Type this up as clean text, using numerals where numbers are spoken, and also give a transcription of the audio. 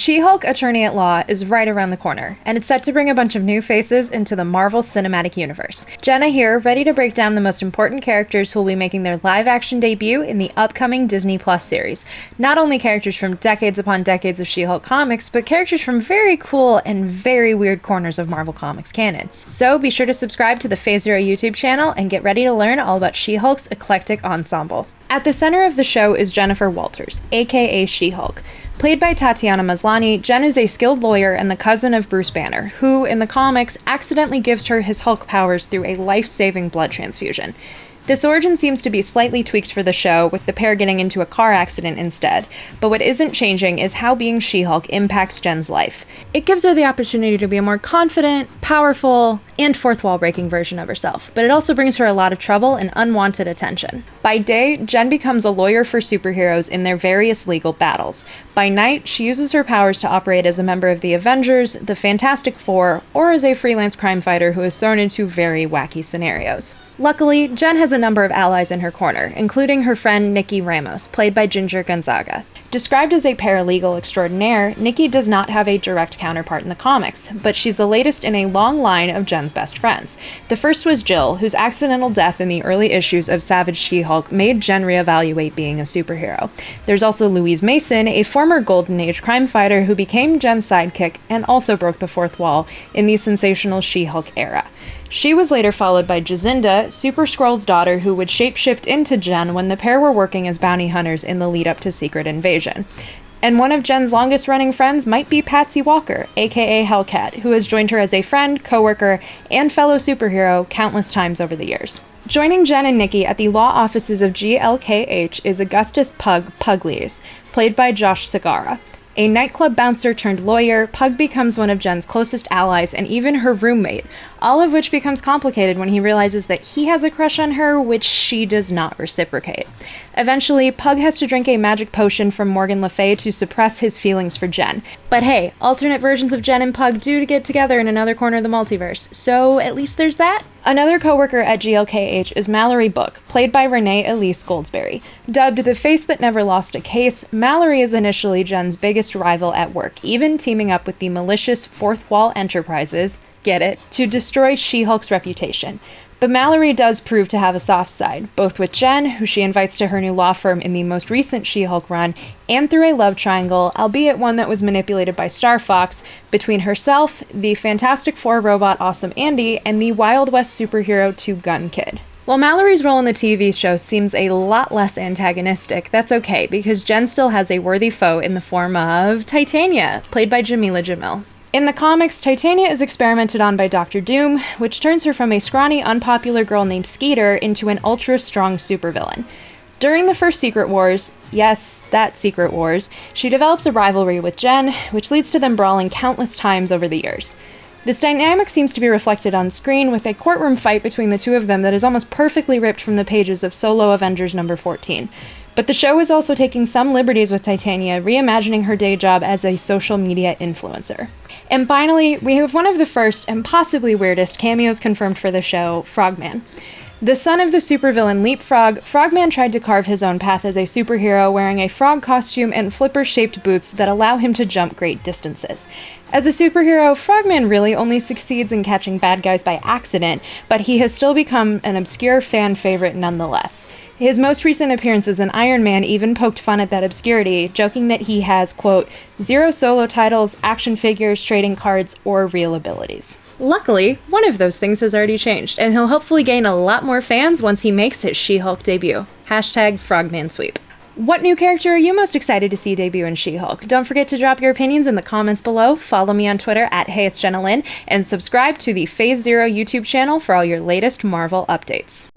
She-Hulk Attorney-at-Law is right around the corner, and it's set to bring a bunch of new faces into the Marvel Cinematic Universe. Jenna here, ready to break down the most important characters who will be making their live-action debut in the upcoming Disney Plus series. Not only characters from decades upon decades of She-Hulk comics, but characters from very cool and very weird corners of Marvel Comics canon. So be sure to subscribe to the Phase Zero YouTube channel and get ready to learn all about She-Hulk's eclectic ensemble. At the center of the show is Jennifer Walters, aka She-Hulk. Played by Tatiana Maslany, Jen is a skilled lawyer and the cousin of Bruce Banner, who, in the comics, accidentally gives her his Hulk powers through a life-saving blood transfusion. This origin seems to be slightly tweaked for the show, with the pair getting into a car accident instead, but what isn't changing is how being She-Hulk impacts Jen's life. It gives her the opportunity to be a more confident, powerful, and fourth-wall-breaking version of herself, but it also brings her a lot of trouble and unwanted attention. By day, Jen becomes a lawyer for superheroes in their various legal battles. By night, she uses her powers to operate as a member of the Avengers, the Fantastic Four, or as a freelance crime fighter who is thrown into very wacky scenarios. Luckily, Jen has a number of allies in her corner, including her friend Nikki Ramos, played by Ginger Gonzaga. Described as a paralegal extraordinaire, Nikki does not have a direct counterpart in the comics, but she's the latest in a long line of Jen's best friends. The first was Jill, whose accidental death in the early issues of Savage She-Hulk made Jen reevaluate being a superhero. There's also Louise Mason, a former Golden Age crime fighter who became Jen's sidekick and also broke the fourth wall in the sensational She-Hulk era. She was later followed by Jacinda, Super-Skrull's daughter, who would shapeshift into Jen when the pair were working as bounty hunters in the lead-up to Secret Invasion. And one of Jen's longest-running friends might be Patsy Walker, aka Hellcat, who has joined her as a friend, co-worker, and fellow superhero countless times over the years. Joining Jen and Nikki at the law offices of GLKH is Augustus Pug Pugliese, played by Josh Segarra. A nightclub bouncer turned lawyer, Pug becomes one of Jen's closest allies and even her roommate, all of which becomes complicated when he realizes that he has a crush on her, which she does not reciprocate. Eventually, Pug has to drink a magic potion from Morgan Le Fay to suppress his feelings for Jen. But hey, alternate versions of Jen and Pug do get together in another corner of the multiverse, so at least there's that. Another co-worker at GLKH is Mallory Book, played by Renee Elise Goldsberry. Dubbed the face that never lost a case, Mallory is initially Jen's biggest rival at work, even teaming up with the malicious Fourth Wall Enterprises, get it, to destroy She-Hulk's reputation. But Mallory does prove to have a soft side, both with Jen, who she invites to her new law firm in the most recent She-Hulk run, and through a love triangle, albeit one that was manipulated by Star Fox, between herself, the Fantastic Four robot Awesome Andy, and the Wild West superhero Two Gun Kid. While Mallory's role in the TV show seems a lot less antagonistic, that's okay, because Jen still has a worthy foe in the form of Titania, played by Jamila Jamil. In the comics, Titania is experimented on by Dr. Doom, which turns her from a scrawny, unpopular girl named Skeeter into an ultra-strong supervillain. During the first Secret Wars, yes, that Secret Wars, she develops a rivalry with Jen, which leads to them brawling countless times over the years. This dynamic seems to be reflected on screen with a courtroom fight between the two of them that is almost perfectly ripped from the pages of Solo Avengers number 14. But the show is also taking some liberties with Titania, reimagining her day job as a social media influencer. And finally, we have one of the first and possibly weirdest cameos confirmed for the show, Frogman. The son of the supervillain Leapfrog, Frogman tried to carve his own path as a superhero wearing a frog costume and flipper-shaped boots that allow him to jump great distances. As a superhero, Frogman really only succeeds in catching bad guys by accident, but he has still become an obscure fan favorite nonetheless. His most recent appearances in Iron Man even poked fun at that obscurity, joking that he has, quote, 0 solo titles, action figures, trading cards, or real abilities. Luckily, one of those things has already changed, and he'll hopefully gain a lot more fans once he makes his She-Hulk debut. Hashtag Frogman Sweep. What new character are you most excited to see debut in She-Hulk? Don't forget to drop your opinions in the comments below, follow me on Twitter at HeyIt'sJennaLynn, and subscribe to the Phase Zero YouTube channel for all your latest Marvel updates.